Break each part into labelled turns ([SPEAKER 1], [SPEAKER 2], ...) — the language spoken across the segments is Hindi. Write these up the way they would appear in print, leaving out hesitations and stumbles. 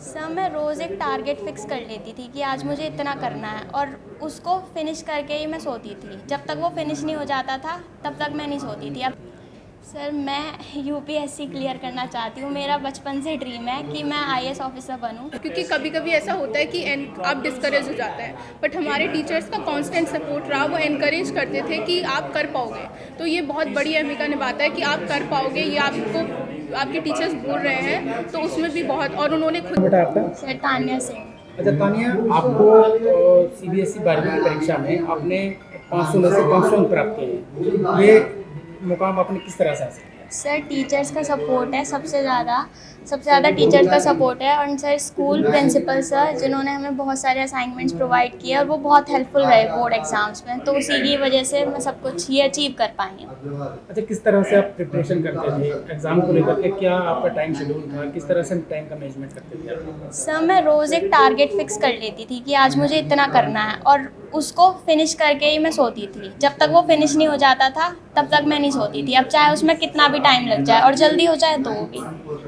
[SPEAKER 1] सर मैं रोज़ एक टारगेट फ़िक्स कर लेती थी कि आज मुझे इतना करना है और उसको फ़िनिश करके ही मैं सोती थी। जब तक वो फ़िनिश नहीं हो जाता था तब तक मैं नहीं सोती थी। अब सर मैं यूपीएससी क्लियर करना चाहती हूँ। मेरा बचपन से ड्रीम है कि मैं आईएएस ऑफिसर बनूँ।
[SPEAKER 2] क्योंकि कभी कभी ऐसा होता है कि आप डिस्करेज हो जाते हैं, बट हमारे टीचर्स का कांस्टेंट सपोर्ट रहा। वो एनकरेज करते थे कि आप कर पाओगे, तो ये बहुत बड़ी भूमिका निभाता है कि आप कर पाओगे। ये आपको आपके टीचर्स बोल रहे हैं, तो उसमें भी बहुत। और उन्होंने खुद
[SPEAKER 3] बेटा आपका।
[SPEAKER 1] सर तान्या सिंह।
[SPEAKER 3] अच्छा तानिया, आपको सीबीएसई 12वीं की परीक्षा में आपने 500 में से 500 अंक प्राप्त किए हैं। ये मुकाम आपने किस तरह से हासिल किया?
[SPEAKER 1] सर टीचर्स का सपोर्ट है सबसे ज़्यादा टीचर्स का सपोर्ट है। और सर स्कूल प्रिंसिपल सर जिन्होंने हमें बहुत सारे असाइनमेंट्स प्रोवाइड किए और वो बहुत हेल्पफुल रहे बोर्ड एग्जाम्स में, तो उसी की वजह से मैं सब कुछ ये अचीव कर पाई हूँ।
[SPEAKER 3] अच्छा, किस तरह से आप प्रिपरेशन करते थे एग्जाम को लेकर के? क्या आपका टाइम शेड्यूल था? किस तरह से टाइम का मैनेजमेंट करते थे आप?
[SPEAKER 1] सर मैं रोज़ एक टारगेट फ़िक्स कर लेती थी कि आज मुझे इतना करना है और उसको फ़िनिश करके ही मैं सोती थी। जब तक वो फ़िनिश नहीं हो जाता था तब तक मैं नहीं सोती थी। अब चाहे उसमें कितना भी टाइम लग जाए और जल्दी हो जाए तो भी।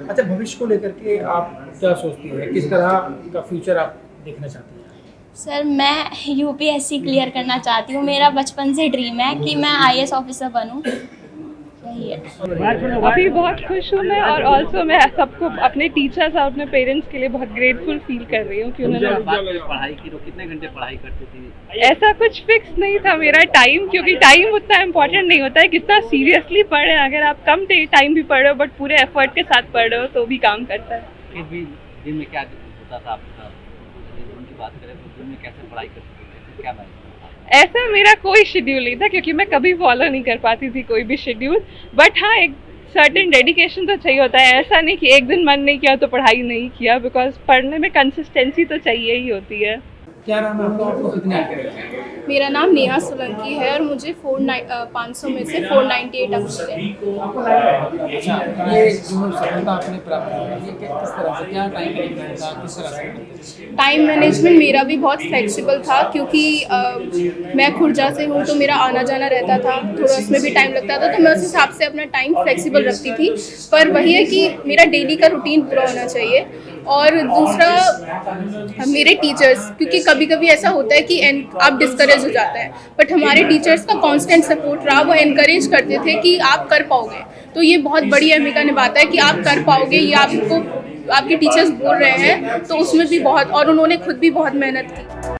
[SPEAKER 3] अच्छा, भविष्य को लेकर के आप क्या सोचती हैं? किस तरह का फ्यूचर आप देखना चाहती हैं?
[SPEAKER 1] सर मैं यूपीएससी क्लियर करना चाहती हूँ। मेरा बचपन से ड्रीम है कि मैं आईएएस ऑफिसर बनूँ। यही है।
[SPEAKER 4] अभी बहुत खुश हूँ मैं, और ऑल्सो मैं सबको, अपने टीचर्स और अपने पेरेंट्स के लिए बहुत ग्रेटफुल फील कर रही हूँ कि उन्होंने
[SPEAKER 5] पढ़ाई की। तो कितने घंटे पढ़ाई करती थी?
[SPEAKER 4] ऐसा कुछ फिक्स नहीं था मेरा टाइम, क्योंकि टाइम उतना इम्पोर्टेंट नहीं होता है कितना सीरियसली पढ़े। अगर आप कम टाइम भी पढ़ रहे हो बट पूरे एफर्ट के साथ पढ़ रहे हो तो भी काम करता है।
[SPEAKER 5] फिर भी दिन में क्या होता था आपका? उनकी बात करें तो दिन में कैसे पढ़ाई करते थे, क्या मैनेज?
[SPEAKER 4] ऐसा मेरा कोई शेड्यूल नहीं था, क्योंकि मैं कभी फॉलो नहीं कर पाती थी कोई भी शेड्यूल। बट हाँ, एक सर्टेन डेडिकेशन तो चाहिए होता है। ऐसा नहीं कि एक दिन मन नहीं किया तो पढ़ाई नहीं किया, बिकॉज पढ़ने में कंसिस्टेंसी तो चाहिए ही होती है।
[SPEAKER 3] क्या नाम है आपका? आपको कितने अंक मिले?
[SPEAKER 2] मेरा नाम नेहा सोलंकी है और मुझे 500 में से 498 अंक मिले।
[SPEAKER 3] अच्छा, ये जो सफलता आपने प्राप्त की, ये किस तरह से, क्या टाइम मैनेजमेंट था, किस तरह से?
[SPEAKER 2] टाइम मैनेजमेंट मेरा भी बहुत फ्लेक्सिबल था, क्योंकि मैं खुर्जा से हूँ तो मेरा आना जाना रहता था, थोड़ा उसमें भी टाइम लगता था, तो मैं उस हिसाब से अपना टाइम फ्लेक्सिबल रखती थी। पर वही है कि मेरा डेली का रूटीन पूरा होना चाहिए। और दूसरा, मेरे टीचर्स, क्योंकि कभी कभी ऐसा होता है कि आप डिस्करेज हो जाते हैं, बट हमारे टीचर्स का कांस्टेंट सपोर्ट रहा। वो एनकरेज करते थे कि आप कर पाओगे, तो ये बहुत बड़ी भूमिका निभाता है कि आप कर पाओगे। ये आपको आपके टीचर्स बोल रहे हैं, तो उसमें भी बहुत। और उन्होंने खुद भी बहुत मेहनत की।